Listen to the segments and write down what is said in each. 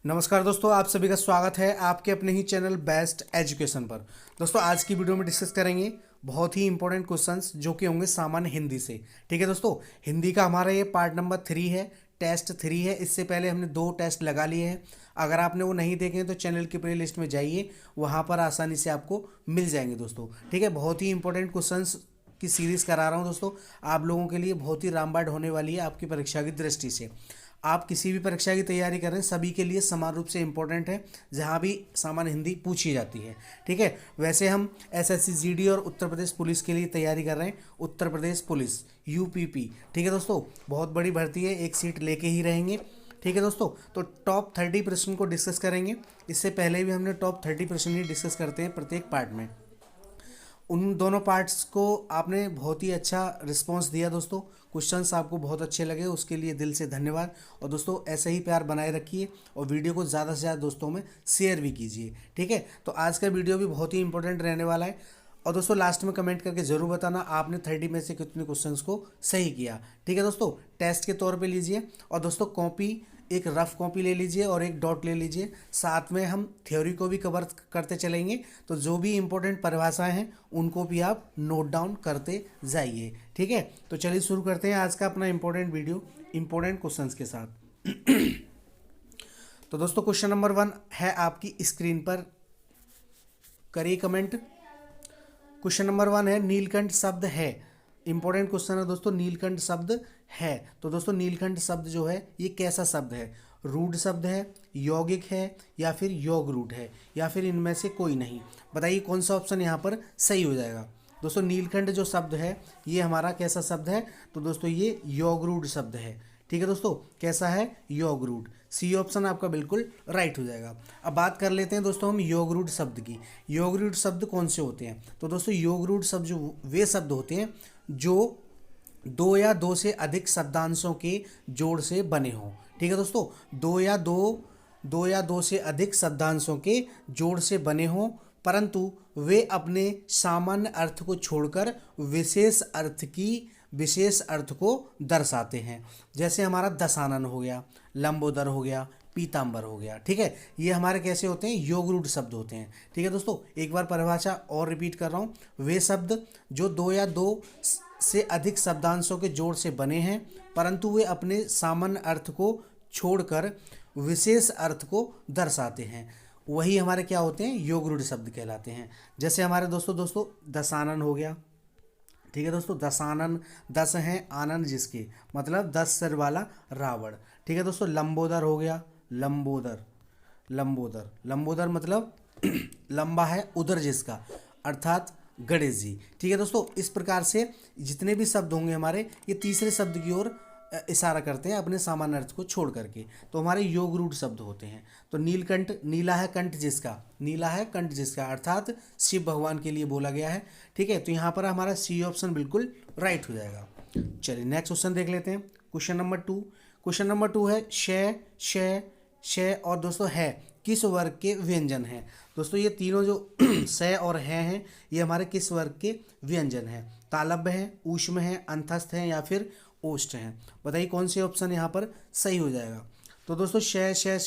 नमस्कार दोस्तों, आप सभी का स्वागत है आपके अपने ही चैनल बेस्ट एजुकेशन पर। दोस्तों आज की वीडियो में डिस्कस करेंगे बहुत ही इंपॉर्टेंट क्वेश्चंस जो कि होंगे सामान्य हिंदी से। ठीक है दोस्तों, हिंदी का हमारा ये पार्ट नंबर 3 है, टेस्ट 3 है। इससे पहले हमने 2 टेस्ट लगा लिए हैं। अगर आपने वो नहीं देखे हैं तो चैनल की प्ले लिस्ट में जाइए, वहाँ पर आसानी से आपको मिल जाएंगे दोस्तों। ठीक है, बहुत ही इंपॉर्टेंट क्वेश्चंस की सीरीज़ करा रहा हूँ दोस्तों, आप लोगों के लिए बहुत ही रामबाण होने वाली है आपकी परीक्षा की दृष्टि से। आप किसी भी परीक्षा की तैयारी कर रहे हैं सभी के लिए समान रूप से इम्पोर्टेंट है, जहाँ भी सामान्य हिंदी पूछी जाती है। ठीक है, वैसे हम एसएससी जीडी और उत्तर प्रदेश पुलिस के लिए तैयारी कर रहे हैं, उत्तर प्रदेश पुलिस यूपीपी। ठीक है दोस्तों, बहुत बड़ी भर्ती है, एक सीट लेके ही रहेंगे। ठीक है दोस्तों, तो टॉप 30 प्रश्न को डिस्कस करेंगे। इससे पहले भी हमने टॉप 30 प्रश्न ही डिस्कस करते हैं प्रत्येक पार्ट में। उन दोनों पार्ट्स को आपने बहुत ही अच्छा रिस्पांस दिया दोस्तों, क्वेश्चंस आपको बहुत अच्छे लगे, उसके लिए दिल से धन्यवाद। और दोस्तों ऐसे ही प्यार बनाए रखिए और वीडियो को ज़्यादा से ज़्यादा दोस्तों में शेयर भी कीजिए। ठीक है, तो आज का वीडियो भी बहुत ही इंपॉर्टेंट रहने वाला है। और दोस्तों लास्ट में कमेंट करके ज़रूर बताना आपने 30 में से कितने क्वेश्चंस को सही किया। ठीक है दोस्तों, टेस्ट के तौर पे लीजिए। और दोस्तों कॉपी, एक रफ कॉपी ले लीजिए और एक डॉट ले लीजिए। साथ में हम थ्योरी को भी कवर करते चलेंगे, तो जो भी इंपॉर्टेंट परिभाषाएं हैं उनको भी आप नोट डाउन करते जाइए। ठीक है, तो चलिए शुरू करते हैं आज का अपना इंपॉर्टेंट वीडियो इंपॉर्टेंट क्वेश्चंस के साथ। तो दोस्तों क्वेश्चन नंबर 1 है आपकी स्क्रीन पर, करिए कमेंट। क्वेश्चन नंबर 1 है नीलकंठ शब्द है। इंपॉर्टेंट क्वेश्चन है दोस्तों, नीलकंठ शब्द है। तो दोस्तों नीलकंठ शब्द जो है ये कैसा शब्द है? रूढ़ शब्द है, यौगिक है, या फिर योग रूढ़ है, या फिर इनमें से कोई नहीं? बताइए कौन सा ऑप्शन यहाँ पर सही हो जाएगा। दोस्तों नीलकंठ जो शब्द है ये हमारा कैसा शब्द है? तो दोस्तों ये योग रूढ़ शब्द है। ठीक है दोस्तों, कैसा है? योग रूढ़। सी ऑप्शन आपका बिल्कुल राइट हो जाएगा। अब बात कर लेते हैं दोस्तों हम योग रूढ़ शब्द की। योग रूढ़ शब्द कौन से होते हैं? तो दोस्तों योग रूढ़ शब्द जो वे शब्द होते हैं जो 2 या 2 से अधिक शब्दांशों के जोड़ से बने हों। ठीक है दोस्तों, 2 या 2 से अधिक शब्दांशों के जोड़ से बने हों, परंतु वे अपने सामान्य अर्थ को छोड़कर विशेष अर्थ को दर्शाते हैं। जैसे हमारा दशानन हो गया, लंबोदर हो गया, पीताम्बर हो गया। ठीक है, ये हमारे कैसे होते हैं? योग रूढ़ शब्द होते हैं। ठीक है दोस्तों, एक बार परिभाषा और रिपीट कर रहा हूँ। वे शब्द जो 2 या 2 से अधिक शब्दांशों के जोड़ से बने हैं, परंतु वे अपने सामान्य अर्थ को छोड़कर विशेष अर्थ को दर्शाते हैं, वही हमारे क्या होते हैं? योग रूढ़ शब्द कहलाते हैं। जैसे हमारे दोस्तों दशानन हो गया। ठीक है दोस्तों, दशानन, 10 हैं आनंद जिसके, मतलब 10 सिर वाला रावण। ठीक है दोस्तों, लंबोदर हो गया, लंबोदर मतलब लंबा है उदर जिसका, अर्थात गणेश जी। ठीक है दोस्तों, इस प्रकार से जितने भी शब्द होंगे हमारे ये तीसरे शब्द की ओर इशारा करते हैं अपने सामान्य अर्थ को छोड़ करके, तो हमारे योग रूढ़ शब्द होते हैं। तो नीलकंठ, नीला है कंठ जिसका, अर्थात शिव भगवान के लिए बोला गया है। ठीक है, तो यहाँ पर हमारा सी ऑप्शन बिल्कुल राइट हो जाएगा। चलिए नेक्स्ट क्वेश्चन देख लेते हैं। क्वेश्चन नंबर 2 है श और दोस्तों है किस वर्ग के व्यंजन हैं? दोस्तों ये तीनों जो स और हैं ये हमारे किस वर्ग के व्यंजन हैं? तालव्य है, ऊष्म है, अंतस्थ है, या फिर ओष्ठ हैं? बताइए कौन से ऑप्शन यहाँ पर सही हो जाएगा। तो दोस्तों श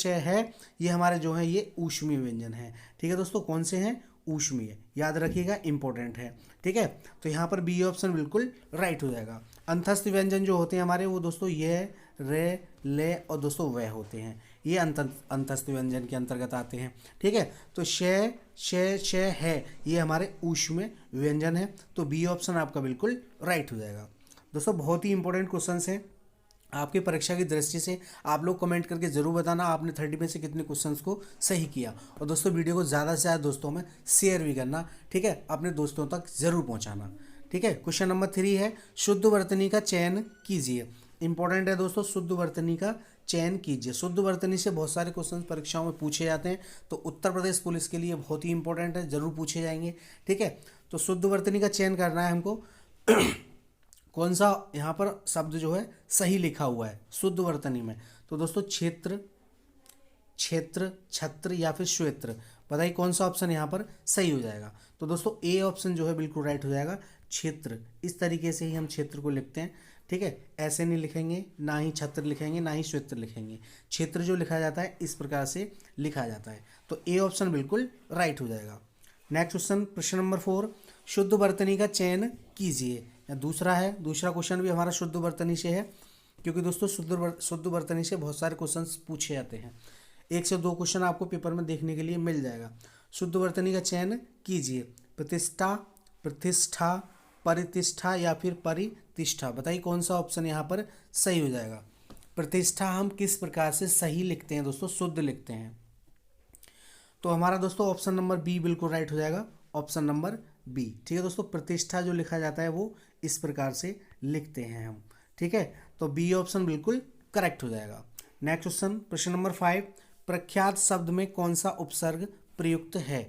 है, ये हमारे जो है ये ऊष्मीय व्यंजन है। ठीक है दोस्तों, कौन से हैं? ऊष्मीय, याद रखिएगा इंपॉर्टेंट है। ठीक है, तो यहाँ पर बी ऑप्शन बिल्कुल राइट हो जाएगा। अंतस्थ व्यंजन जो होते हैं हमारे वो दोस्तों ये, रे, ले और दोस्तों वह होते हैं, ये अंतस्थ व्यंजन के अंतर्गत आते हैं। ठीक है, तो श है ये हमारे ऊष्मीय व्यंजन है, तो बी ऑप्शन आपका बिल्कुल राइट हो जाएगा। दोस्तों बहुत ही इंपॉर्टेंट क्वेश्चंस हैं आपकी परीक्षा की दृष्टि से। आप लोग कमेंट करके ज़रूर बताना आपने 30 में से कितने क्वेश्चंस को सही किया। और दोस्तों वीडियो को ज़्यादा से ज़्यादा दोस्तों में शेयर भी करना। ठीक है, अपने दोस्तों तक ज़रूर पहुंचाना। ठीक है, क्वेश्चन नंबर 3 है शुद्ध वर्तनी का चयन कीजिए। इंपॉर्टेंट है दोस्तों, शुद्ध वर्तनी का चयन कीजिए। शुद्ध वर्तनी से बहुत सारे क्वेश्चन परीक्षाओं में पूछे जाते हैं, तो उत्तर प्रदेश पुलिस के लिए बहुत ही इंपॉर्टेंट है, जरूर पूछे जाएंगे। ठीक है, तो शुद्ध वर्तनी का चयन करना है हमको। कौन सा यहाँ पर शब्द जो है सही लिखा हुआ है शुद्ध वर्तनी में? तो दोस्तों क्षेत्र, छत्र, या फिर श्वेत्र? बताइए कौन सा ऑप्शन यहाँ पर सही हो जाएगा। तो दोस्तों ए ऑप्शन जो है बिल्कुल राइट हो जाएगा, क्षेत्र। इस तरीके से ही हम क्षेत्र को लिखते हैं। ठीक है, ऐसे नहीं लिखेंगे, ना ही छत्र लिखेंगे, ना ही क्षेत्र लिखेंगे। क्षेत्र जो लिखा जाता है इस प्रकार से लिखा जाता है। तो ए ऑप्शन बिल्कुल राइट हो जाएगा। नेक्स्ट क्वेश्चन, प्रश्न नंबर 4, शुद्ध वर्तनी का चयन कीजिए। या दूसरा है, दूसरा क्वेश्चन भी हमारा शुद्ध वर्तनी से है, क्योंकि दोस्तों शुद्ध वर्तनी से बहुत सारे क्वेश्चंस पूछे जाते हैं। 1 से 2 क्वेश्चन आपको पेपर में देखने के लिए मिल जाएगा। शुद्ध वर्तनी का चयन कीजिए। प्रतिष्ठा, प्रतिष्ठा, परितिष्ठा या फिर परितिष्ठा, बताइए कौन सा ऑप्शन यहाँ पर सही हो जाएगा। प्रतिष्ठा हम किस प्रकार से सही लिखते हैं दोस्तों, शुद्ध लिखते हैं। तो हमारा दोस्तों ऑप्शन नंबर बी बिल्कुल राइट हो जाएगा, ऑप्शन नंबर बी। ठीक है दोस्तों, प्रतिष्ठा जो लिखा जाता है वो इस प्रकार से लिखते हैं हम। ठीक है, तो बी ऑप्शन बिल्कुल करेक्ट हो जाएगा। नेक्स्ट क्वेश्चन, प्रश्न नंबर 5, प्रख्यात शब्द में कौन सा उपसर्ग प्रयुक्त है।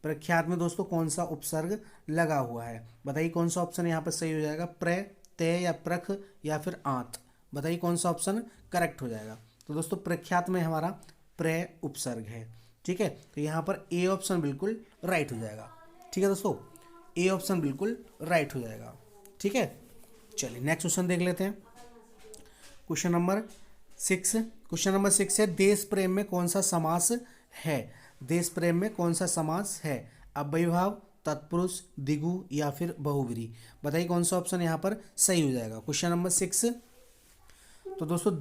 प्रख्यात में दोस्तों कौन सा उपसर्ग लगा हुआ है, बताइए कौन सा ऑप्शन यहाँ पर सही हो जाएगा। प्र, तय या प्रख या फिर आंत, बताइए कौन सा ऑप्शन करेक्ट हो जाएगा। तो दोस्तों प्रख्यात में हमारा प्र उपसर्ग है। ठीक है, तो यहाँ पर ए ऑप्शन बिल्कुल राइट हो जाएगा। ठीक है दोस्तों, ए ऑप्शन बिल्कुल राइट हो जाएगा। ठीक है, चलिए नेक्स्ट क्वेश्चन देख लेते हैं। क्वेश्चन नंबर 6 है, देश प्रेम में कौन सा समास है। देश प्रेम में कौन सा समास है। अव्ययीभाव, तत्पुरुष, द्विगु या फिर बहुव्रीहि, बताइए कौन सा ऑप्शन यहाँ पर सही हो जाएगा। क्वेश्चन नंबर 6, तो दोस्तों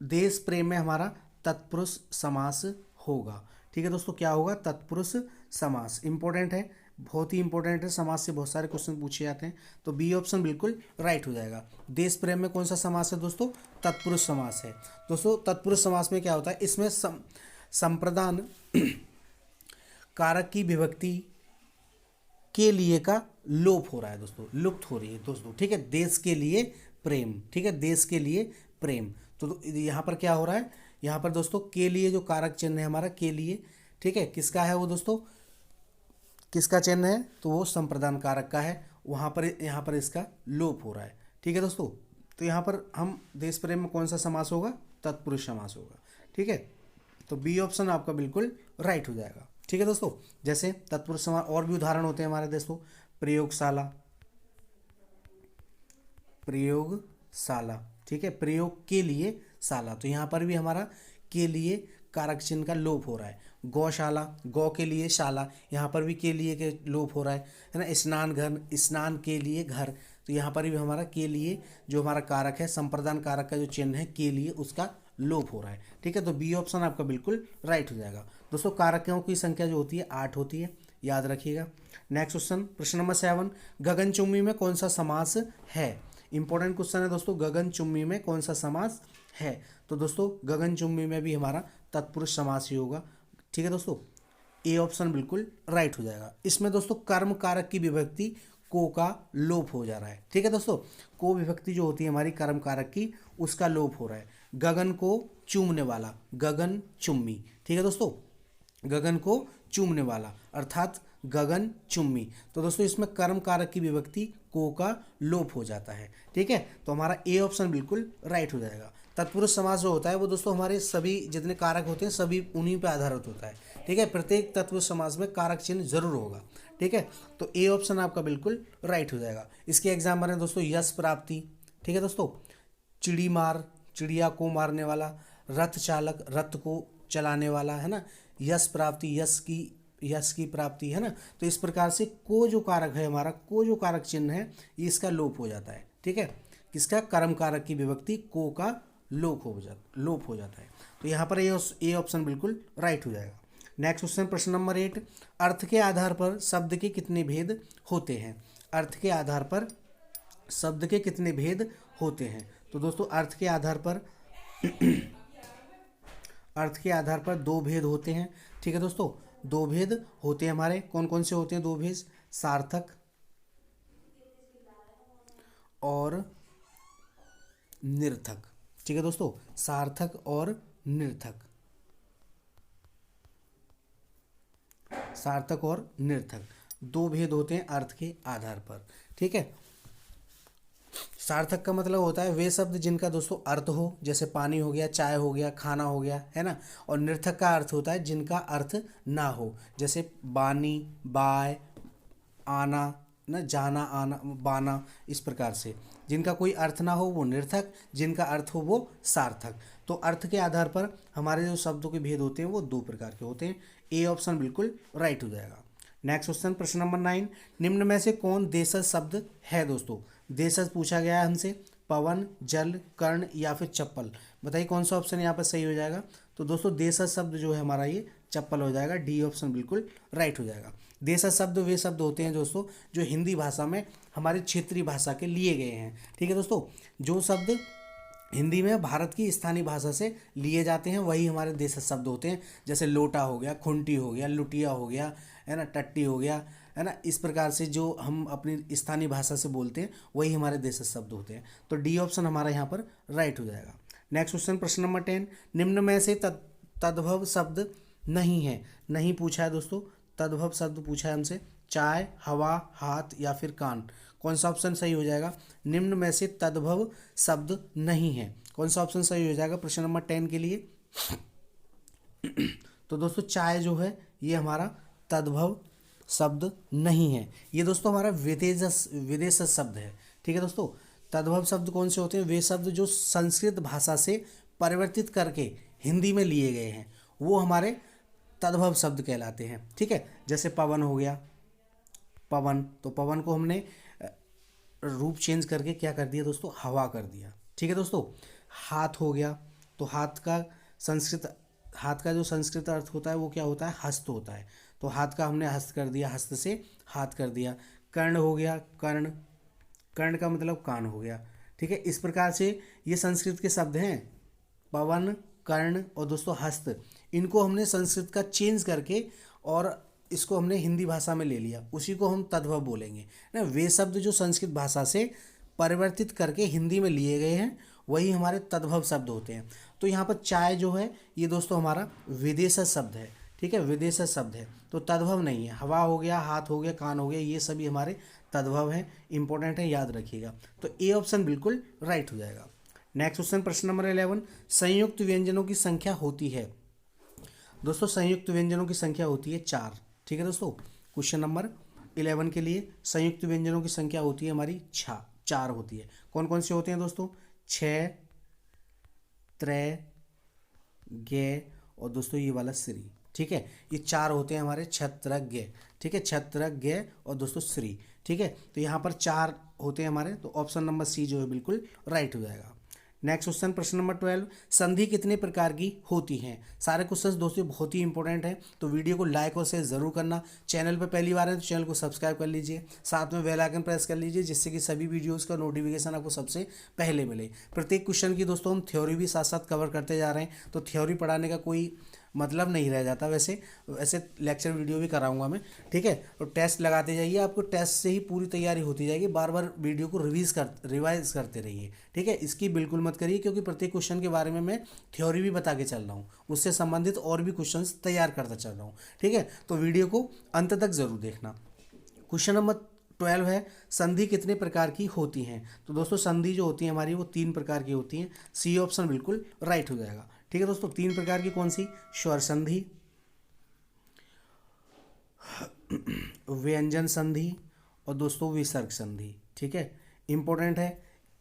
देश प्रेम में हमारा तत्पुरुष समास होगा। ठीक है दोस्तों, क्या होगा, तत्पुरुष समास। इंपॉर्टेंट है, बहुत ही इंपॉर्टेंट है, समास से बहुत सारे क्वेश्चन पूछे जाते हैं। तो बी ऑप्शन बिल्कुल राइट हो जाएगा। देश प्रेम में कौन सा समास है दोस्तों, तत्पुरुष समास है। दोस्तों तत्पुरुष समास में क्या होता है, इसमें संप्रदान कारक की विभक्ति के लिए का लोप हो रहा है दोस्तों, लुप्त हो रही है दोस्तों। ठीक है, देश के लिए प्रेम, ठीक है, देश के लिए प्रेम। तो यहाँ पर क्या हो रहा है, यहाँ पर दोस्तों के लिए जो कारक चिन्ह है हमारा के लिए, ठीक है, किसका है वो दोस्तों, किसका चिन्ह है, तो वो संप्रदान कारक का है। वहाँ पर यहाँ पर इसका लोप हो रहा है। ठीक है दोस्तों, तो यहाँ पर हम देश प्रेम में कौन सा समास होगा, तत्पुरुष समास होगा। ठीक है, तो बी ऑप्शन आपका बिल्कुल राइट हो जाएगा। ठीक है दोस्तों, जैसे तत्पुरुष समास और भी उदाहरण होते हैं हमारे दोस्तों, प्रयोगशाला, प्रयोगशाला, ठीक है, प्रयोग के लिए शाला, तो यहाँ पर भी हमारा के लिए कारक चिन्ह का लोप हो रहा है। गौशाला, गौ के लिए शाला, यहाँ पर भी के लिए के लोप हो रहा है ना। स्नान घर, स्नान के लिए घर, तो यहाँ पर भी हमारा के लिए जो हमारा कारक है, संप्रदान कारक का जो चिन्ह है के लिए, उसका लोप हो रहा है। ठीक है, तो बी ऑप्शन आपका बिल्कुल राइट हो जाएगा। दोस्तों कारकों की संख्या जो होती है 8 होती है, याद रखिएगा। नेक्स्ट क्वेश्चन, प्रश्न नंबर 7, गगनचुम्बी में कौन सा समास है। इंपॉर्टेंट क्वेश्चन है दोस्तों, गगनचुम्बी में कौन सा समास है। तो दोस्तों गगनचुम्बी में भी हमारा तत्पुरुष समास ही होगा। ठीक है दोस्तों, ए ऑप्शन बिल्कुल राइट हो जाएगा। इसमें दोस्तों कर्म कारक की विभक्ति को का लोप हो जा रहा है। ठीक है दोस्तों, को विभक्ति जो होती है हमारी कर्म कारक की, उसका लोप हो रहा है। गगन को चूमने वाला, गगन चुम्मी। ठीक है दोस्तों, गगन को चूमने वाला अर्थात गगन चुम्मी। तो दोस्तों इसमें कर्म कारक की विभक्ति को का लोप हो जाता है। ठीक है, तो हमारा ए ऑप्शन बिल्कुल राइट हो जाएगा। तत्पुरुष समास जो होता है वो दोस्तों हमारे सभी जितने कारक होते हैं सभी उन्हीं पर आधारित होता है। ठीक है, प्रत्येक तत्पुरुष समास में कारक चिन्ह जरूर होगा। ठीक है, तो ए ऑप्शन आपका बिल्कुल राइट हो जाएगा। इसके एग्जाम्पल हैं दोस्तों, यश प्राप्ति, ठीक है दोस्तों, चिड़ी मार, चिड़िया को मारने वाला, रथ चालक, रथ को चलाने वाला, है ना, यश प्राप्ति, यश की प्राप्ति, है ना। तो इस प्रकार से को जो कारक है हमारा, को जो कारक चिन्ह है ये इसका लोप हो जाता है। ठीक है, किसका, कर्म कारक की विभक्ति को का लोप हो जाता है। तो यहाँ पर ए ऑप्शन बिल्कुल राइट हो जाएगा। नेक्स्ट क्वेश्चन, प्रश्न नंबर 8, अर्थ के आधार पर शब्द के कितने भेद होते हैं। अर्थ के आधार पर शब्द के कितने भेद होते हैं। तो दोस्तों अर्थ के आधार पर 2 भेद होते हैं। ठीक है दोस्तों, 2 भेद होते हैं हमारे, कौन कौन से होते हैं 2 भेद, सार्थक और निरर्थक। ठीक है दोस्तों, सार्थक और निरर्थक, सार्थक और निरर्थक 2 भेद होते हैं अर्थ के आधार पर। ठीक है, सार्थक का मतलब होता है वे शब्द जिनका दोस्तों अर्थ हो, जैसे पानी हो गया, चाय हो गया, खाना हो गया, है ना। और निरर्थक का अर्थ होता है जिनका अर्थ ना हो, जैसे बानी, बाय, आना ना, जाना, आना, बाना, इस प्रकार से जिनका कोई अर्थ ना हो वो निर्थक, जिनका अर्थ हो वो सार्थक। तो अर्थ के आधार पर हमारे जो शब्दों के भेद होते हैं वो दो प्रकार के होते हैं। ए ऑप्शन बिल्कुल राइट हो जाएगा। नेक्स्ट क्वेश्चन, प्रश्न नंबर 9, निम्न में से कौन देशज शब्द है दोस्तों? देशज पूछा गया है हमसे, पवन, जल, कर्ण या फिर चप्पल। बताइए कौन सा ऑप्शन यहाँ पर सही हो जाएगा? तो दोस्तों देशज शब्द जो है हमारा ये चप्पल हो जाएगा। डी ऑप्शन बिल्कुल राइट हो जाएगा। देशज शब्द वे शब्द होते हैं दोस्तों जो हिंदी भाषा में हमारी क्षेत्रीय भाषा के लिए गए हैं। ठीक है दोस्तों, जो शब्द हिंदी में भारत की स्थानीय भाषा से लिए जाते हैं वही हमारे देशज शब्द होते हैं। जैसे लोटा हो गया, खुंटी हो गया, लुटिया हो गया, है ना, टट्टी हो गया, है ना, इस प्रकार से जो हम अपनी स्थानीय भाषा से बोलते हैं वही हमारे देशज शब्द होते हैं। तो डी ऑप्शन हमारा यहाँ पर राइट हो जाएगा। नेक्स्ट क्वेश्चन, प्रश्न नंबर 10, निम्न में से तद्भव शब्द नहीं है। नहीं पूछा है दोस्तों, तद्भव शब्द पूछा है हमसे, चाय, हवा, हाथ या फिर कान। कौन सा ऑप्शन सही हो जाएगा? निम्न में से तद्भव शब्द नहीं है, कौन सा ऑप्शन सही हो जाएगा प्रश्न नंबर 10 के लिए? तो दोस्तों चाय जो है ये हमारा तद्भव शब्द नहीं है, ये दोस्तों हमारा विदेश शब्द है। ठीक है दोस्तों, तद्भव शब्द कौन से होते हैं? वे शब्द जो संस्कृत भाषा से परिवर्तित करके हिंदी में लिए गए हैं वो हमारे तद्भव शब्द कहलाते हैं। ठीक है, जैसे पवन हो गया, पवन, तो पवन को हमने रूप चेंज करके क्या कर दिया दोस्तों? हवा कर दिया। ठीक है दोस्तों, हाथ हो गया, तो हाथ का जो संस्कृत अर्थ होता है वो क्या होता है? हस्त होता है, तो हाथ का हमने हस्त कर दिया, हस्त से हाथ कर दिया। कर्ण हो गया, कर्ण का मतलब कान हो गया। ठीक है, इस प्रकार से ये संस्कृत के शब्द हैं, पवन, कर्ण और दोस्तों हस्त, इनको हमने संस्कृत का चेंज करके और इसको हमने हिंदी भाषा में ले लिया, उसी को हम तद्भव बोलेंगे ना। वे शब्द जो संस्कृत भाषा से परिवर्तित करके हिंदी में लिए गए हैं वही हमारे तद्भव शब्द होते हैं। तो यहाँ पर चाय जो है ये दोस्तों हमारा विदेशज शब्द है। ठीक है, विदेशज शब्द है, तो तद्भव नहीं है। हवा हो गया, हाथ हो गया, कान हो गया, ये सभी हमारे तद्भव हैं, इंपॉर्टेंट है, याद रखिएगा। तो ए ऑप्शन बिल्कुल राइट हो जाएगा। नेक्स्ट क्वेश्चन, प्रश्न नंबर 11, संयुक्त व्यंजनों की संख्या होती है। दोस्तों संयुक्त व्यंजनों की संख्या होती है 4। ठीक है दोस्तों, क्वेश्चन नंबर 11 के लिए संयुक्त व्यंजनों की संख्या होती है हमारी 4 होती है। कौन कौन से होते हैं दोस्तों? 6, त्रय, गे और दोस्तों ये वाला श्री। ठीक है, ये 4 होते हैं हमारे छत्रक गे। ठीक है, छत्रक गे और दोस्तों श्री। ठीक है, तो यहाँ पर 4 होते हैं हमारे, तो ऑप्शन नंबर सी जो है बिल्कुल राइट हो जाएगा। नेक्स्ट क्वेश्चन, प्रश्न नंबर 12, संधि कितने प्रकार की होती हैं? सारे क्वेश्चंस दोस्तों बहुत ही इंपॉर्टेंट है, तो वीडियो को लाइक और शेयर जरूर करना। चैनल पर पहली बार है तो चैनल को सब्सक्राइब कर लीजिए, साथ में बेल आइकन प्रेस कर लीजिए जिससे कि सभी वीडियोस का नोटिफिकेशन आपको सबसे पहले मिले। प्रत्येक क्वेश्चन की दोस्तों हम थ्योरी भी साथ साथ कवर करते जा रहे हैं, तो थ्योरी पढ़ाने का कोई मतलब नहीं रह जाता। वैसे लेक्चर वीडियो भी कराऊंगा मैं। ठीक है, तो टेस्ट लगाते जाइए, आपको टेस्ट से ही पूरी तैयारी होती जाएगी। बार बार वीडियो को रिवाइज करते रहिए। ठीक है, इसकी बिल्कुल मत करिए, क्योंकि प्रत्येक क्वेश्चन के बारे में मैं थ्योरी भी बता के चल रहा हूँ, उससे संबंधित और भी क्वेश्चन तैयार करता चल रहा हूँ। ठीक है, तो वीडियो को अंत तक जरूर देखना। क्वेश्चन नंबर 12 है, संधि कितने प्रकार की होती हैं? तो दोस्तों संधि जो होती है हमारी वो 3 प्रकार की होती हैं। सी ऑप्शन बिल्कुल राइट हो जाएगा। ठीक है दोस्तों, 3 प्रकार की कौन सी? स्वर संधि, व्यंजन संधि और दोस्तों विसर्ग संधि। ठीक है, इंपॉर्टेंट है,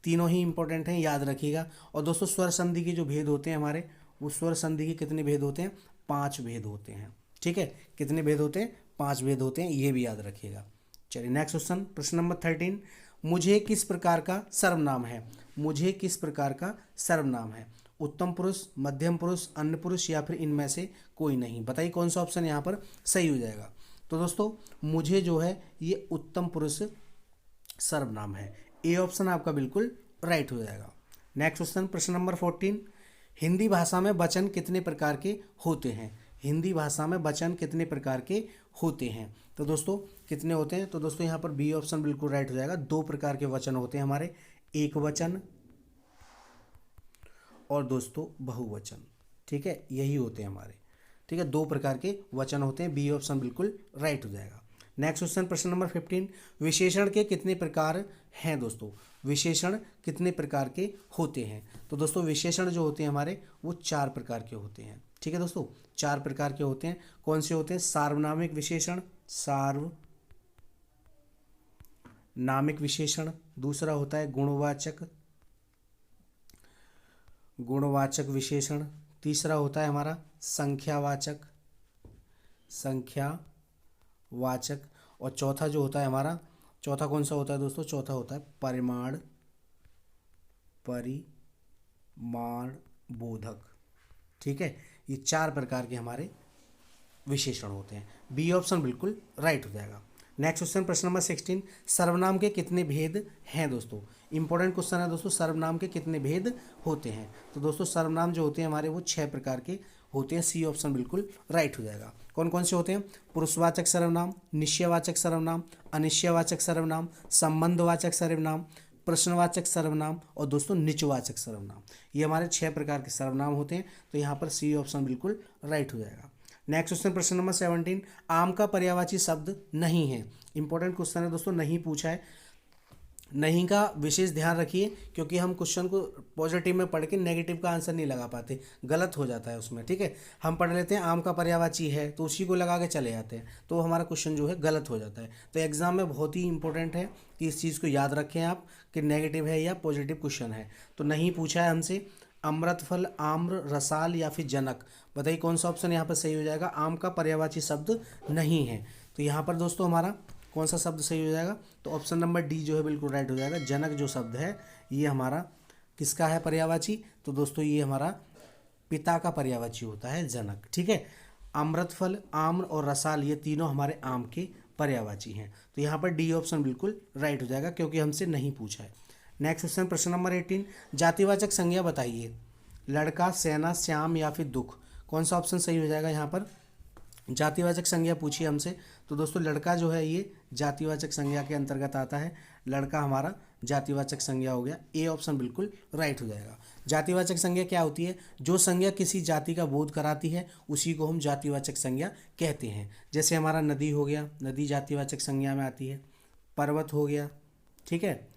तीनों ही इंपॉर्टेंट हैं, याद रखिएगा। और दोस्तों स्वर संधि के जो भेद होते हैं हमारे, वो स्वर संधि के कितने भेद होते हैं? 5 भेद होते हैं। ठीक है, कितने भेद होते हैं? 5 भेद होते हैं, ये भी याद रखिएगा। चलिए नेक्स्ट क्वेश्चन, प्रश्न नंबर 13, मुझे किस प्रकार का सर्वनाम है? मुझे किस प्रकार का सर्वनाम है? उत्तम पुरुष, मध्यम पुरुष, अन्य पुरुष या फिर इनमें से कोई नहीं। बताइए कौन सा ऑप्शन यहाँ पर सही हो जाएगा? तो दोस्तों मुझे जो है ये उत्तम पुरुष सर्वनाम है। ए ऑप्शन आपका बिल्कुल राइट हो जाएगा। नेक्स्ट क्वेश्चन, प्रश्न नंबर 14, हिंदी भाषा में वचन कितने प्रकार के होते हैं? हिंदी भाषा में वचन कितने प्रकार के होते हैं? तो दोस्तों कितने होते हैं? तो दोस्तों यहाँ पर बी ऑप्शन बिल्कुल राइट हो जाएगा। 2 प्रकार के वचन होते हैं हमारे, एक वचन और दोस्तों बहुवचन। ठीक है, यही होते हैं हमारे। ठीक है, 2 प्रकार के वचन होते हैं। बी ऑप्शन बिल्कुल राइट हो जाएगा। नेक्स्ट क्वेश्चन, प्रश्न नंबर 15, विशेषण के कितने प्रकार हैं? दोस्तों विशेषण कितने प्रकार के होते हैं? तो दोस्तों विशेषण जो होते हैं हमारे वो 4 प्रकार के होते हैं। ठीक है दोस्तों, 4 प्रकार के होते हैं। कौन से होते हैं? सार्वनामिक विशेषण, नामिक विशेषण, दूसरा होता है गुणवाचक विशेषण, तीसरा होता है हमारा संख्यावाचक, और चौथा जो होता है हमारा, चौथा कौन सा होता है दोस्तों, चौथा होता है परिमाण बोधक। ठीक है, ये 4 प्रकार के हमारे विशेषण होते हैं। बी ऑप्शन बिल्कुल राइट हो जाएगा। नेक्स्ट क्वेश्चन, प्रश्न नंबर 16, सर्वनाम के कितने भेद हैं दोस्तों। इंपॉर्टेंट क्वेश्चन है दोस्तों, सर्वनाम के कितने भेद होते हैं। तो दोस्तों सर्वनाम जो होते हैं हमारे वो 6 प्रकार के होते हैं। सी ऑप्शन बिल्कुल राइट हो जाएगा। कौन कौन से होते हैं, पुरुषवाचक सर्वनाम, निश्चयवाचक सर्वनाम, अनिश्चयवाचक सर्वनाम, संबंधवाचक सर्वनाम, प्रश्नवाचक सर्वनाम और दोस्तों निचवाचक सर्वनाम। ये हमारे 6 प्रकार के सर्वनाम होते हैं। तो यहाँ पर सी ऑप्शन बिल्कुल राइट हो जाएगा। नेक्स्ट क्वेश्चन, प्रश्न नंबर 17, आम का पर्यायवाची शब्द नहीं है। इंपॉर्टेंट क्वेश्चन है दोस्तों, नहीं पूछा है। नहीं का विशेष ध्यान रखिए, क्योंकि हम क्वेश्चन को पॉजिटिव में पढ़ के नेगेटिव का आंसर नहीं लगा पाते, गलत हो जाता है उसमें। ठीक है, हम पढ़ लेते हैं आम का पर्यायवाची है तो उसी को लगा के चले जाते हैं, तो हमारा क्वेश्चन जो है गलत हो जाता है। तो एग्जाम में बहुत ही इंपॉर्टेंट है कि इस चीज़ को याद रखें आप कि नेगेटिव है या पॉजिटिव क्वेश्चन है। तो नहीं पूछा है हमसे, अमृतफल, आम्र, रसाल या फिर जनक, बताइए कौन सा ऑप्शन यहाँ पर सही हो जाएगा। आम का पर्यायवाची शब्द नहीं है, तो यहाँ पर दोस्तों हमारा कौन सा शब्द सही हो जाएगा, तो ऑप्शन नंबर डी जो है बिल्कुल राइट हो जाएगा। जनक जो शब्द है ये हमारा किसका है पर्यायवाची, तो दोस्तों ये हमारा पिता का पर्यायवाची होता है जनक। ठीक है, अमृतफल, आम्र और रसाल ये तीनों हमारे आम के पर्यायवाची हैं। तो यहाँ पर डी ऑप्शन बिल्कुल राइट हो जाएगा, क्योंकि हमसे नहीं पूछा है। नेक्स्ट क्वेश्चन, प्रश्न नंबर 18, जातिवाचक संज्ञा बताइए। लड़का, सेना, श्याम या फिर दुख, कौन सा ऑप्शन सही हो जाएगा। यहाँ पर जातिवाचक संज्ञा पूछी हमसे, तो दोस्तों लड़का जो है ये जातिवाचक संज्ञा के अंतर्गत आता है। लड़का हमारा जातिवाचक संज्ञा हो गया, ए ऑप्शन बिल्कुल राइट हो जाएगा। जातिवाचक संज्ञा क्या होती है, जो संज्ञा किसी जाति का बोध कराती है उसी को हम जातिवाचक संज्ञा कहते हैं। जैसे हमारा नदी हो गया, नदी जातिवाचक संज्ञा में आती है। पर्वत हो गया, ठीक है।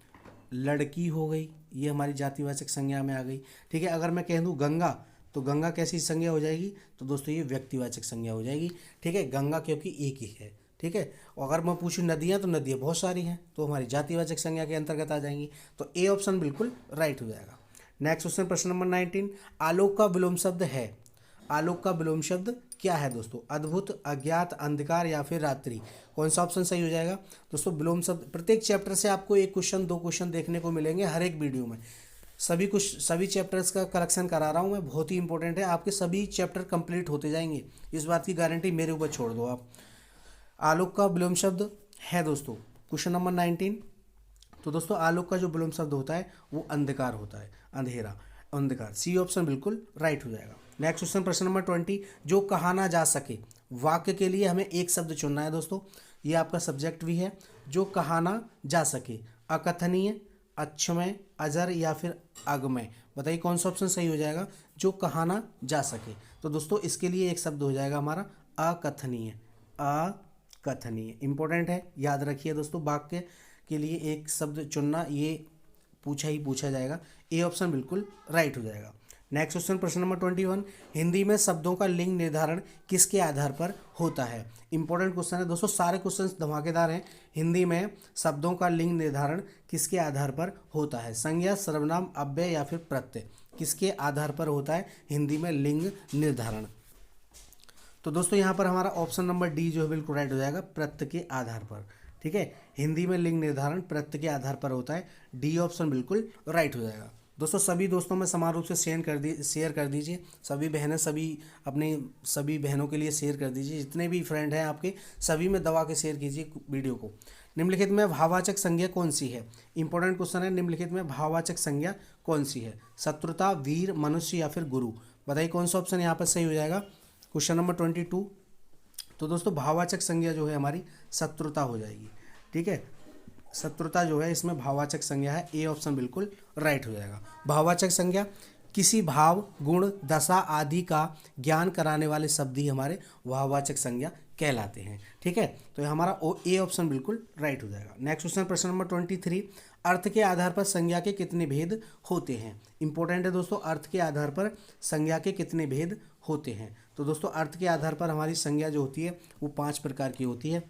लड़की हो गई, ये हमारी जातिवाचक संज्ञा में आ गई। ठीक है, अगर मैं कह दूँ गंगा, तो गंगा कैसी संज्ञा हो जाएगी, तो दोस्तों ये व्यक्तिवाचक संज्ञा हो जाएगी। ठीक है, गंगा क्योंकि एक ही है। ठीक है, और अगर मैं पूछूं नदियाँ, तो नदियाँ बहुत सारी हैं, तो हमारी जातिवाचक संज्ञा के अंतर्गत आ जाएंगी। तो ए ऑप्शन बिल्कुल राइट हो जाएगा। नेक्स्ट क्वेश्चन, प्रश्न नंबर 19, आलोक का विलोम शब्द है। आलोक का विलोम शब्द क्या है दोस्तों, अद्भुत, अज्ञात, अंधकार या फिर रात्रि, कौन सा ऑप्शन सही हो जाएगा। दोस्तों विलोम शब्द, प्रत्येक चैप्टर से आपको 1 क्वेश्चन 2 क्वेश्चन देखने को मिलेंगे हर एक वीडियो में। सभी चैप्टर्स का करेक्शन करा रहा हूँ मैं, बहुत ही इंपॉर्टेंट है। आपके सभी चैप्टर कंप्लीट होते जाएंगे, इस बात की गारंटी मेरे ऊपर छोड़ दो आप। आलोक का विलोम शब्द है दोस्तों क्वेश्चन नंबर 19। तो दोस्तों आलोक का जो विलोम शब्द होता है वो अंधकार होता है, अंधेरा, अंधकार। सी ऑप्शन बिल्कुल राइट हो जाएगा। नेक्स्ट क्वेश्चन, प्रश्न नंबर 20, जो कहा ना जा सके, वाक्य के लिए हमें एक शब्द चुनना है दोस्तों, ये आपका सब्जेक्ट भी है। जो कहा ना जा सके, अकथनीय, अक्षमय, अजर या फिर अगमय, बताइए कौन सा ऑप्शन सही हो जाएगा। जो कहा ना जा सके, तो दोस्तों इसके लिए एक शब्द हो जाएगा हमारा अकथनीय। अकथनीय इंपॉर्टेंट है, याद रखिए दोस्तों, वाक्य के लिए एक शब्द चुनना, ये पूछा जाएगा। ए ऑप्शन बिल्कुल राइट हो जाएगा। नेक्स्ट क्वेश्चन, प्रश्न नंबर 21, हिंदी में शब्दों का लिंग निर्धारण किसके आधार पर होता है। इंपॉर्टेंट क्वेश्चन है दोस्तों, सारे क्वेश्चन धमाकेदार हैं। हिंदी में शब्दों का लिंग निर्धारण किसके आधार पर होता है, संज्ञा, सर्वनाम, अव्यय या फिर प्रत्यय, किसके आधार पर होता है हिंदी में लिंग निर्धारण। तो दोस्तों यहाँ पर हमारा ऑप्शन नंबर डी जो है बिल्कुल राइट हो जाएगा, प्रत्यय के आधार पर। ठीक है, हिंदी में लिंग निर्धारण प्रत्यय के आधार पर होता है, डी ऑप्शन बिल्कुल राइट हो जाएगा। दोस्तों सभी दोस्तों में समान रूप से शेयर कर दीजिए, सभी बहनें सभी बहनों के लिए शेयर कर दीजिए, जितने भी फ्रेंड हैं आपके सभी में दबा के शेयर कीजिए वीडियो को। निम्नलिखित में भाववाचक संज्ञा कौन सी है। इंपॉर्टेंट क्वेश्चन है, निम्नलिखित में भाववाचक संज्ञा कौन सी है, शत्रुता, वीर, मनुष्य या फिर गुरु, बताइए कौन सा ऑप्शन यहाँ पर सही हो जाएगा। क्वेश्चन नंबर 22, तो दोस्तों भाववाचक संज्ञा जो है हमारी शत्रुता हो जाएगी। ठीक है, शत्रुता जो है इसमें भाववाचक संज्ञा है, ए ऑप्शन बिल्कुल राइट हो जाएगा। भाववाचक संज्ञा किसी भाव, गुण, दशा आदि का ज्ञान कराने वाले शब्द ही हमारे भाववाचक संज्ञा कहलाते हैं। ठीक है, तो हमारा ए ऑप्शन बिल्कुल राइट हो जाएगा। नेक्स्ट क्वेश्चन, प्रश्न नंबर 23, अर्थ के आधार पर संज्ञा के कितने भेद होते हैं। इंपॉर्टेंट है दोस्तों, अर्थ के आधार पर संज्ञा के कितने भेद होते हैं। तो दोस्तों अर्थ के आधार पर हमारी संज्ञा जो होती है वो 5 प्रकार की होती है।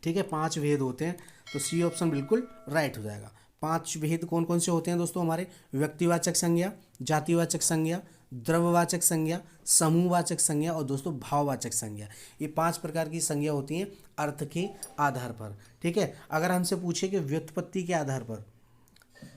ठीक है, 5 भेद होते हैं, तो सी ऑप्शन बिल्कुल राइट हो जाएगा। 5 भेद कौन कौन से होते हैं दोस्तों हमारे? व्यक्तिवाचक संज्ञा, जातिवाचक संज्ञा, द्रव्यवाचक संज्ञा, समूहवाचक संज्ञा और दोस्तों भाववाचक संज्ञा। ये 5 प्रकार की संज्ञा होती हैं अर्थ के आधार पर। ठीक है, अगर हमसे पूछे कि व्युत्पत्ति के आधार पर,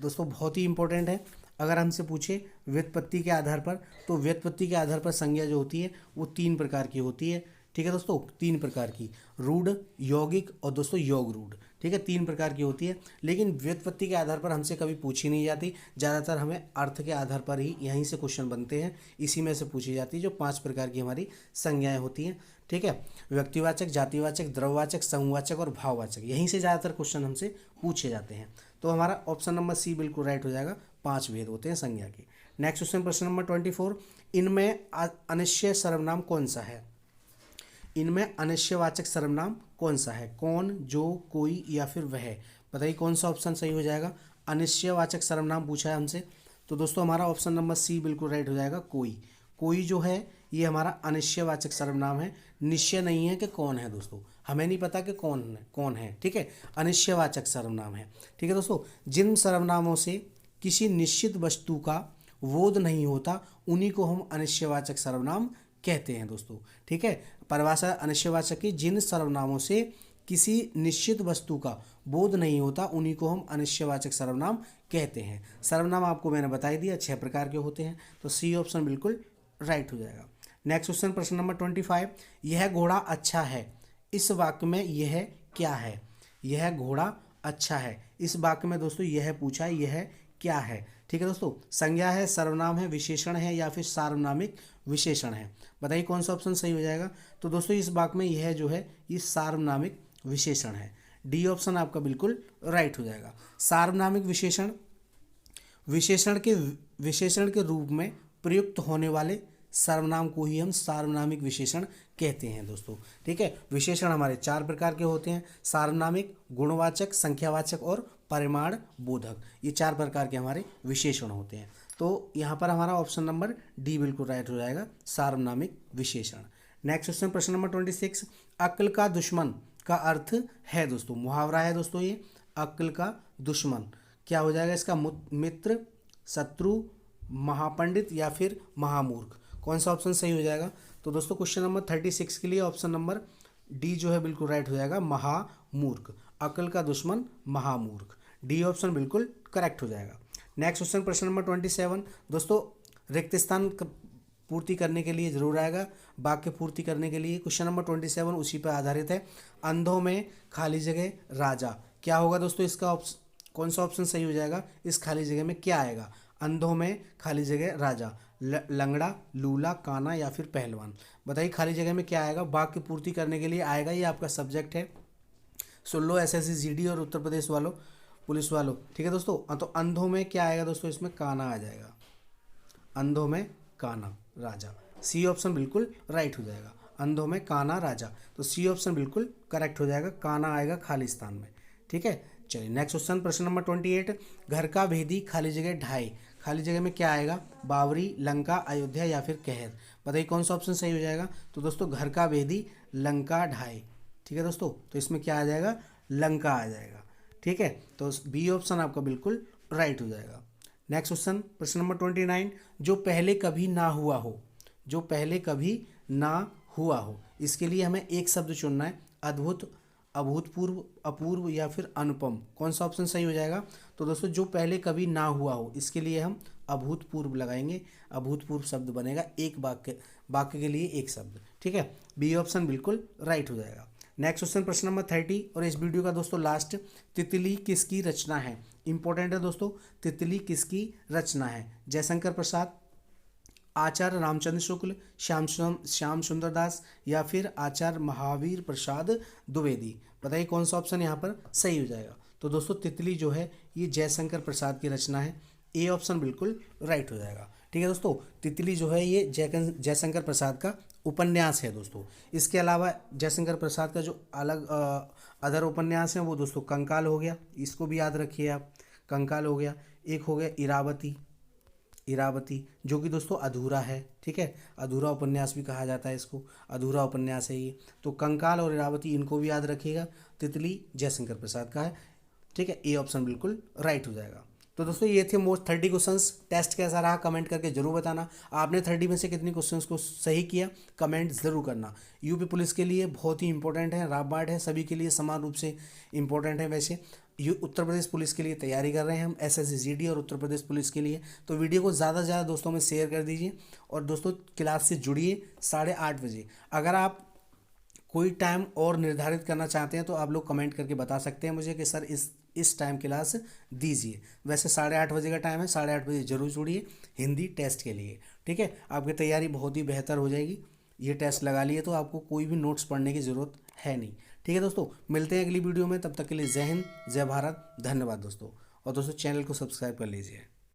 दोस्तों बहुत ही इंपॉर्टेंट है, अगर हमसे पूछे व्युत्पत्ति के आधार पर, तो व्युत्पत्ति के आधार पर संज्ञा जो होती है वो 3 प्रकार की होती है। ठीक है दोस्तों, 3 प्रकार की, रूढ़, यौगिक और दोस्तों योग रूढ़। ठीक है, 3 प्रकार की होती है, लेकिन व्युत्पत्ति के आधार पर हमसे कभी पूछी नहीं जाती। ज़्यादातर हमें अर्थ के आधार पर ही यहीं से क्वेश्चन बनते हैं, इसी में से पूछी जाती है, जो 5 प्रकार की हमारी संज्ञाएं होती हैं। ठीक है, व्यक्तिवाचक, जातिवाचक, द्रव्यवाचक, समूहवाचक और भाववाचक, यहीं से ज़्यादातर क्वेश्चन हमसे पूछे जाते हैं। तो हमारा ऑप्शन नंबर सी बिल्कुल राइट हो जाएगा। 5 भेद होते हैं संज्ञा के। नेक्स्ट क्वेश्चन, प्रश्न नंबर 24, इनमें अनिश्चय सर्वनाम कौन सा है? इनमें अनिश्चयवाचक सर्वनाम कौन सा है? कौन, जो, कोई या फिर वह? बताइए कौन सा ऑप्शन सही हो जाएगा? अनिश्चयवाचक सर्वनाम पूछा है हमसे, तो दोस्तों हमारा ऑप्शन नंबर सी बिल्कुल राइट हो जाएगा। कोई। कोई जो है ये हमारा अनिश्चयवाचक सर्वनाम है, निश्चय नहीं है कि कौन है दोस्तों, हमें नहीं पता कि कौन है। ठीक है, अनिश्चयवाचक सर्वनाम है। ठीक है दोस्तों, जिन सर्वनामों से किसी निश्चित वस्तु का बोध नहीं होता उन्हीं को हम अनिश्चयवाचक सर्वनाम कहते हैं दोस्तों। ठीक है, परिभाषा अनिश्चयवाचक की, जिन सर्वनामों से किसी निश्चित वस्तु का बोध नहीं होता उन्हीं को हम अनिश्चयवाचक सर्वनाम कहते हैं। सर्वनाम आपको मैंने बता ही दिया 6 प्रकार के होते हैं, तो सी ऑप्शन बिल्कुल राइट हो जाएगा। नेक्स्ट क्वेश्चन, प्रश्न नंबर 25, यह घोड़ा अच्छा है, इस वाक्य में यह क्या है? यह घोड़ा अच्छा है, इस वाक्य में दोस्तों यह पूछा है, यह क्या है? ठीक है दोस्तों, संज्ञा है, सर्वनाम है, विशेषण है या फिर सार्वनामिक विशेषण है? बताइए कौन सा ऑप्शन सही हो जाएगा? तो दोस्तों इस वाक्य में यह जो है ये सार्वनामिक विशेषण है। डी ऑप्शन आपका बिल्कुल राइट हो जाएगा। सार्वनामिक विशेषण विशेषण के रूप में प्रयुक्त होने वाले सर्वनाम को ही हम सार्वनामिक विशेषण कहते हैं दोस्तों। ठीक है, विशेषण हमारे 4 प्रकार के होते हैं, सार्वनामिक, गुणवाचक, संख्यावाचक और परिमाण बोधक। ये 4 प्रकार के हमारे विशेषण होते हैं। तो यहाँ पर हमारा ऑप्शन नंबर डी बिल्कुल राइट हो जाएगा, सार्वनामिक विशेषण। नेक्स्ट क्वेश्चन, प्रश्न नंबर 26, अक्ल का दुश्मन का अर्थ है दोस्तों, मुहावरा है दोस्तों ये, अक्ल का दुश्मन क्या हो जाएगा इसका? मित्र, शत्रु, महापंडित या फिर महामूर्ख? कौन सा ऑप्शन सही हो जाएगा? तो दोस्तों क्वेश्चन नंबर 36 के लिए ऑप्शन नंबर डी जो है बिल्कुल राइट हो जाएगा, महामूर्ख। अक्ल का दुश्मन महामूर्ख, डी ऑप्शन बिल्कुल करेक्ट हो जाएगा। नेक्स्ट क्वेश्चन, प्रश्न नंबर 27, दोस्तों रिक्त स्थान पूर्ति करने के लिए जरूर आएगा, वाक्य पूर्ति करने के लिए। क्वेश्चन नंबर 27 उसी पर आधारित है। अंधों में खाली जगह राजा, क्या होगा दोस्तों इसका कौन सा ऑप्शन सही हो जाएगा? इस खाली जगह में क्या आएगा? अंधों में खाली जगह राजा, लंगड़ा, लूला, काना या फिर पहलवान? बताइए खाली जगह में क्या आएगा? वाक्य पूर्ति करने के लिए आएगा, ये आपका सब्जेक्ट है, सुन लो एसएससी जीडी और उत्तर प्रदेश वालों, पुलिस वालों। ठीक है दोस्तों, तो अंधों में क्या आएगा दोस्तों? इसमें काना आ जाएगा, अंधों में काना राजा। सी ऑप्शन बिल्कुल राइट हो जाएगा, अंधों में काना राजा, तो सी ऑप्शन बिल्कुल करेक्ट हो जाएगा, काना आएगा खाली स्थान में। ठीक है, चलिए नेक्स्ट क्वेश्चन, प्रश्न नंबर 28, घर का भेदी खाली जगह ढाई, खाली जगह में क्या आएगा? बावरी, लंका, अयोध्या या फिर कहर? बताइए कौन सा ऑप्शन सही हो जाएगा? तो दोस्तों घर का भेदी, लंका, ढाई। ठीक है दोस्तों, तो इसमें क्या आ जाएगा? लंका आ जाएगा। ठीक है, तो बी ऑप्शन आपका बिल्कुल राइट हो जाएगा। नेक्स्ट क्वेश्चन, प्रश्न नंबर 29, जो पहले कभी ना हुआ हो, जो पहले कभी ना हुआ हो, इसके लिए हमें एक शब्द चुनना है, अद्भुत, अभूतपूर्व, अपूर्व या फिर अनुपम? कौन सा ऑप्शन सही हो जाएगा? तो दोस्तों जो पहले कभी ना हुआ हो, इसके लिए हम अभूतपूर्व लगाएंगे, अभूतपूर्व शब्द बनेगा, एक वाक्य के लिए एक शब्द। ठीक है, बी ऑप्शन बिल्कुल राइट हो जाएगा। नेक्स्ट क्वेश्चन, प्रश्न नंबर 30 और इस वीडियो का दोस्तों लास्ट, तितली किसकी रचना है? इंपॉर्टेंट है दोस्तों, तितली किसकी रचना है? जयशंकर प्रसाद, आचार्य रामचंद्र शुक्ल, श्याम सुंदर दास या फिर आचार्य महावीर प्रसाद द्विवेदी? बताइए कौन सा ऑप्शन यहाँ पर सही हो जाएगा? तो दोस्तों तितली जो है ये जयशंकर प्रसाद की रचना है, ए ऑप्शन बिल्कुल राइट हो जाएगा। ठीक है दोस्तों, तितली जो है ये जयशंकर प्रसाद का उपन्यास है दोस्तों। इसके अलावा जयशंकर प्रसाद का जो अलग अदर उपन्यास है वो दोस्तों कंकाल हो गया, इसको भी याद रखिए आप, कंकाल हो गया, एक हो गया इरावती, इरावती, जो कि दोस्तों अधूरा है, ठीक है, अधूरा उपन्यास भी कहा जाता है इसको, अधूरा उपन्यास है ये। तो कंकाल और इरावती इनको भी याद रखिएगा। तितली जयशंकर प्रसाद का है, ठीक है, ए ऑप्शन बिल्कुल राइट हो जाएगा। तो दोस्तों ये थे मोस्ट 30 क्वेश्चंस। टेस्ट कैसा रहा कमेंट करके जरूर बताना। आपने 30 में से कितनी क्वेश्चंस को सही किया कमेंट ज़रूर करना। यूपी पुलिस के लिए बहुत ही इंपॉर्टेंट है, रामबाण है, सभी के लिए समान रूप से इंपॉर्टेंट है। वैसे उत्तर प्रदेश पुलिस के लिए तैयारी कर रहे हैं हम, एसएससी जीडी और उत्तर प्रदेश पुलिस के लिए। तो वीडियो को ज़्यादा से ज़्यादा दोस्तों में शेयर कर दीजिए और दोस्तों क्लास से जुड़िए 8:30 बजे। अगर आप कोई टाइम और निर्धारित करना चाहते हैं तो आप लोग कमेंट करके बता सकते हैं मुझे कि सर इस टाइम क्लास दीजिए। वैसे 8:30 बजे का टाइम है, 8:30 बजे जरूर जुड़िए हिंदी टेस्ट के लिए, ठीक है। आपकी तैयारी बहुत ही बेहतर हो जाएगी। ये टेस्ट लगा लिए तो आपको कोई भी नोट्स पढ़ने की ज़रूरत है नहीं, ठीक है दोस्तों। मिलते हैं अगली वीडियो में, तब तक के लिए जय हिंद, जय भारत, धन्यवाद दोस्तों। और दोस्तों चैनल को सब्सक्राइब कर लीजिए।